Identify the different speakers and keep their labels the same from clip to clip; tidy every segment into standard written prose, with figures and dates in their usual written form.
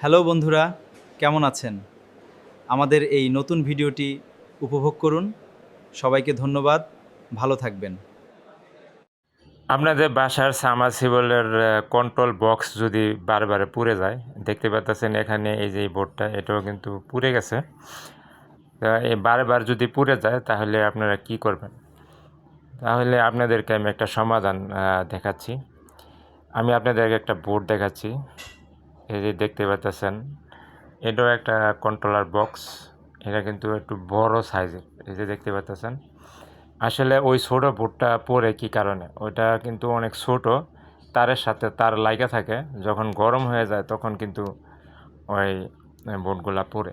Speaker 1: Hello বন্ধুরা, কেমন আছেন? আমাদের এই নতুন ভিডিওটি উপভোগ করুন। সবাইকে ধন্যবাদ। ভালো থাকবেন।
Speaker 2: আপনাদের বাসার সাবমার্সিবলের কন্ট্রোল বক্স যদি বারবার পুড়ে যায়, দেখতে পাচ্ছেন এখানে এই যে এই বোর্ডটা এটাও কিন্তু পুড়ে গেছে। তা এই বারবার যদি পুড়ে যায় তাহলে আপনারা কি করবেন? তাহলে আপনাদেরকে আমি একটা সমাধান দেখাচ্ছি। আমি আপনাদেরকে একটা বোর্ড দেখাচ্ছি। এই যে দেখতে পাচ্ছেন এটাও একটা কন্ট্রোলার বক্স। এটা কিন্তু একটু বড় সাইজের। এই যে দেখতে পাচ্ছেন। আসলে ওই ছোট বোর্ডটা পড়ে কি কারণে? ওইটা কিন্তু অনেক ছোট, তারের সাথে তার লাইগা থাকে। যখন গরম হয়ে যায় তখন কিন্তু ওই বোর্ডগুলা পড়ে।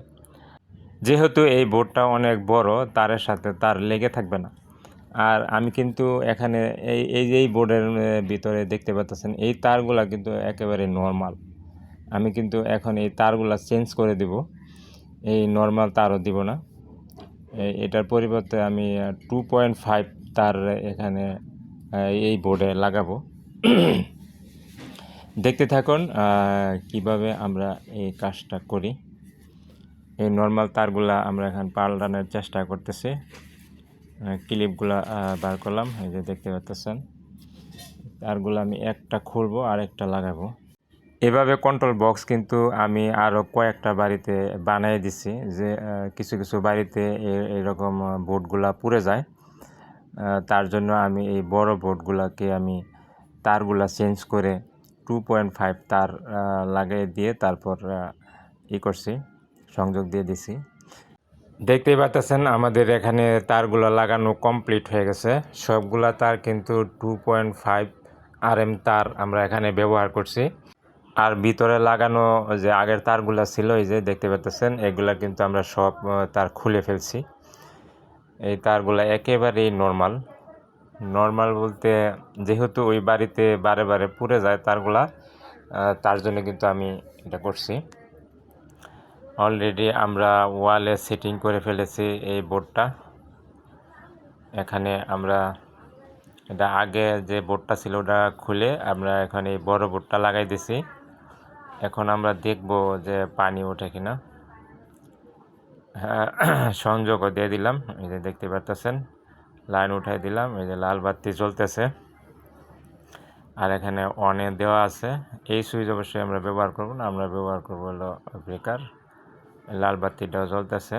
Speaker 2: যেহেতু এই বোর্ডটা অনেক বড়, তারের সাথে তার লেগে থাকবে না। আর আমি কিন্তু এখানে এই যে এই বোর্ডের ভিতরে দেখতে পাচ্ছেন এই তারগুলা কিন্তু একেবারে নর্মাল। আমি কিন্তু এখন এই তারগুলা চেঞ্জ করে দিব। এই নর্মাল তারও দিব না। এটার পরিবর্তে আমি 2.5 তার এখানে এই বোর্ডে লাগাবো। দেখতে থাকুন কিভাবে আমরা এই কাজটা করি। এই নর্মাল তারগুলা আমরা এখন পাল্টানোর চেষ্টা করতেছি। ক্লিপগুলা বার করলাম, এই যে দেখতে পাচ্ছেন। তারগুলো আমি একটা খুলবো আর একটা লাগাবো। এভাবে কন্ট্রোল বক্স কিন্তু আমি আরও কয়েকটা বাড়িতে বানিয়ে দিছি, যে কিছু কিছু বাড়িতে এরকম বোর্ডগুলা পুড়ে যায়। তার জন্য আমি এই বড় বোর্ডগুলাকে আমি তারগুলা চেঞ্জ করে 2.5 তার লাগিয়ে দিয়ে তারপর করছি, সংযোগ দিয়ে দিছি। দেখতেই পাচ্ছেন আমাদের এখানে তারগুলো লাগানো কমপ্লিট হয়ে গেছে। সবগুলা তার কিন্তু 2.5 RM তার আমরা এখানে ব্যবহার করছি। আর ভিতরে লাগানো যে আগের তারগুলা ছিল, এই যে দেখতে পাচ্ছেন, এগুলা কিন্তু আমরা সব তার খুলে ফেলছি। এই তারগুলা একেবারেই নর্মাল। নর্মাল বলতে যেহেতু ওই বাড়িতে বারে বারে পুড়ে যায় তারগুলা, তার জন্য কিন্তু আমি এটা করছি। অলরেডি আমরা ওয়ালে সেটিং করে ফেলেছি এই বোর্ডটা। এখানে আমরা এটা আগে যে বোর্ডটা ছিল ওটা খুলে আমরা এখন এই বড় বোর্ডটা লাগাই দিছি। এখন আমরা দেখব যে পানি ওঠে কিনা। হ্যাঁ, সংযোগও দিয়ে দিলাম। এই যে দেখতে পাচ্ছেন, লাইন উঠাই দিলাম। এই যে লাল বাতি জ্বলতেছে আর এখানে অনে দেওয়া আছে। এই সুইচ অবশ্যই আমরা ব্যবহার করব না, আমরা ব্যবহার করব হলো ব্রেকার। লাল বাতিটাও জ্বলতেছে।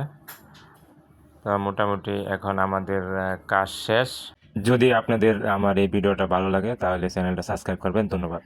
Speaker 2: তো মোটামুটি এখন আমাদের কাজ শেষ। যদি আপনাদের আমার এই ভিডিওটা ভালো লাগে তাহলে চ্যানেলটা সাবস্ক্রাইব করবেন। ধন্যবাদ।